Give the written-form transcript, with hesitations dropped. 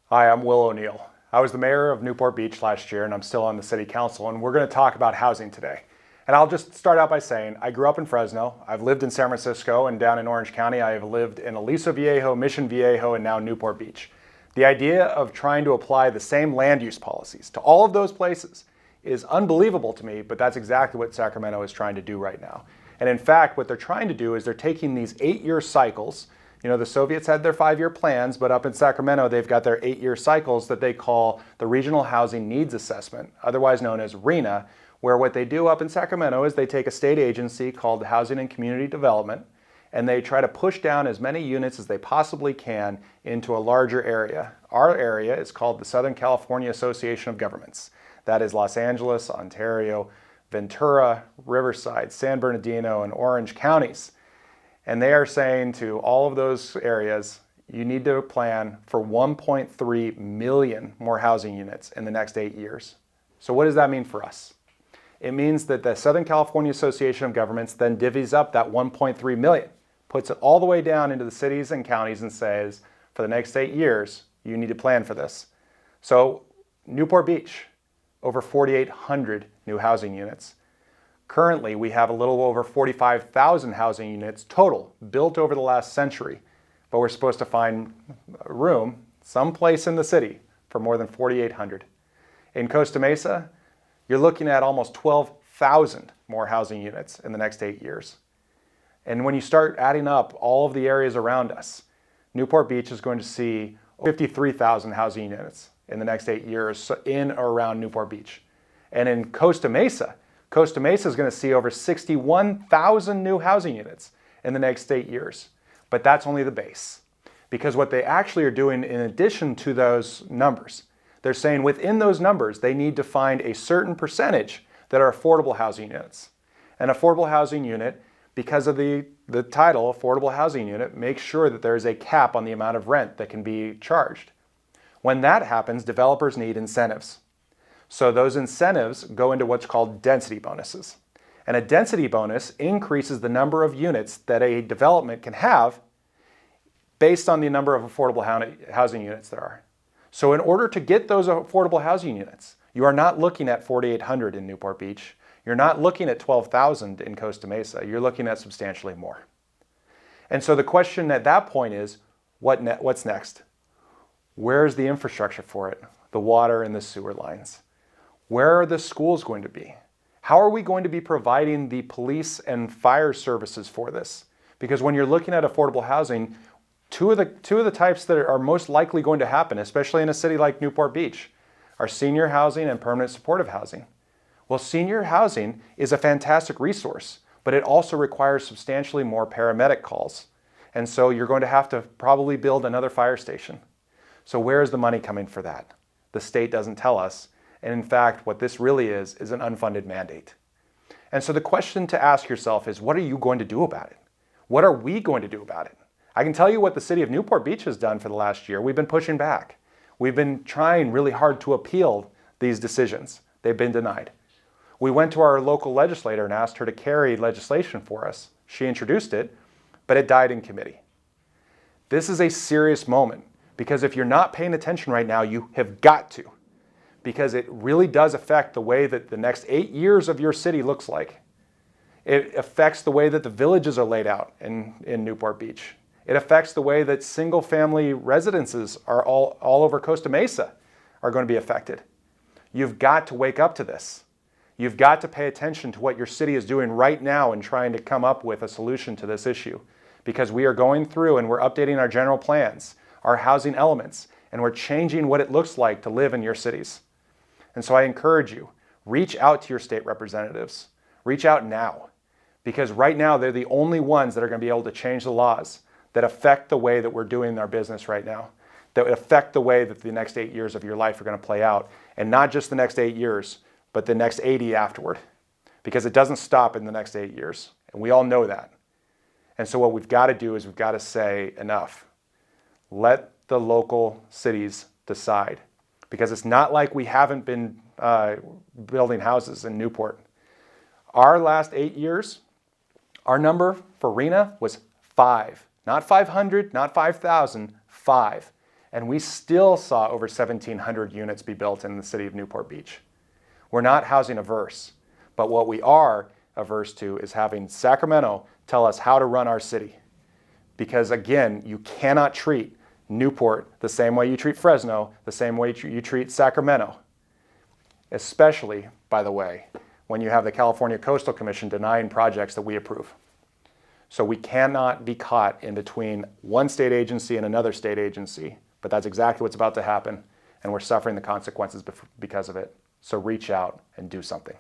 Hi, I'm Will O'Neill. I was the mayor of Newport Beach last year, and I'm still on the city council, and we're going to talk about housing today. And I'll just start out by saying I grew up in Fresno. I've lived in San Francisco, and down in Orange County I have lived in Aliso Viejo, Mission Viejo, and now Newport Beach. The idea of trying to apply the same land use policies to all of those places is unbelievable to me, but that's exactly what Sacramento is trying to do right now. And in fact, what they're trying to do is they're taking these 8-year cycles. You know, the Soviets had their 5-year plans, but up in Sacramento, they've got their 8-year cycles that they call the Regional Housing Needs Assessment, otherwise known as RHNA, where what they do up in Sacramento is they take a state agency called Housing and Community Development, and they try to push down as many units as they possibly can into a larger area. Our area is called the Southern California Association of Governments. That is Los Angeles, Ontario, Ventura, Riverside, San Bernardino, and Orange counties. And they are saying to all of those areas, you need to plan for 1.3 million more housing units in the next 8 years. So what does that mean for us? It means that the Southern California Association of Governments then divvies up that 1.3 million, puts it all the way down into the cities and counties and says, for the next 8 years, you need to plan for this. So Newport Beach, over 4,800 new housing units. Currently, we have a little over 45,000 housing units total built over the last century, but we're supposed to find room someplace in the city for more than 4,800. In Costa Mesa, you're looking at almost 12,000 more housing units in the next 8 years. And when you start adding up all of the areas around us, Newport Beach is going to see 53,000 housing units in the next 8 years in or around Newport Beach. And in Costa Mesa is going to see over 61,000 new housing units in the next 8 years. But that's only the base. Because what they actually are doing in addition to those numbers, they're saying within those numbers, they need to find a certain percentage that are affordable housing units. An affordable housing unit, because of the title, affordable housing unit, makes sure that there is a cap on the amount of rent that can be charged. When that happens, developers need incentives. So those incentives go into what's called density bonuses. And a density bonus increases the number of units that a development can have based on the number of affordable housing units there are. So in order to get those affordable housing units, you are not looking at 4,800 in Newport Beach. You're not looking at 12,000 in Costa Mesa. You're looking at substantially more. And so the question at that point is, what's next? Where's the infrastructure for it? The water and the sewer lines. Where are the schools going to be? How are we going to be providing the police and fire services for this? Because when you're looking at affordable housing, two of the types that are most likely going to happen, especially in a city like Newport Beach, are senior housing and permanent supportive housing. Well, senior housing is a fantastic resource, but it also requires substantially more paramedic calls. And so you're going to have to probably build another fire station. So where is the money coming for that? The state doesn't tell us. And in fact, what this really is an unfunded mandate. And so the question to ask yourself is, what are you going to do about it? What are we going to do about it? I can tell you what the city of Newport Beach has done for the last year. We've been pushing back. We've been trying really hard to appeal these decisions. They've been denied. We went to our local legislator and asked her to carry legislation for us. She introduced it, but it died in committee. This is a serious moment because if you're not paying attention right now, you have got to. Because it really does affect the way that the next 8 years of your city looks like. It affects the way that the villages are laid out in Newport Beach. It affects the way that single-family residences are all over Costa Mesa are going to be affected. You've got to wake up to this. You've got to pay attention to what your city is doing right now and trying to come up with a solution to this issue. Because we are going through and we're updating our general plans, our housing elements, and we're changing what it looks like to live in your cities. And so I encourage you, reach out to your state representatives. Reach out now. Because right now they're the only ones that are going to be able to change the laws that affect the way that we're doing our business right now, that affect the way that the next 8 years of your life are going to play out. And not just the next 8 years, but the next 80 afterward. Because it doesn't stop in the next 8 years. And we all know that. And so what we've got to do is we've got to say enough. Let the local cities decide. Because it's not like we haven't been building houses in Newport. Our last 8 years, our number for RHNA was 5. Not 500, not 5,000, 5. and we still saw over 1,700 units be built in the city of Newport Beach. We're not housing averse, but what we are averse to is having Sacramento tell us how to run our city. Because again, you cannot treat Newport the same way you treat Fresno, the same way you treat Sacramento. Especially, by the way, when you have the California Coastal Commission denying projects that we approve. So we cannot be caught in between one state agency and another state agency, but that's exactly what's about to happen, and we're suffering the consequences because of it. So reach out and do something.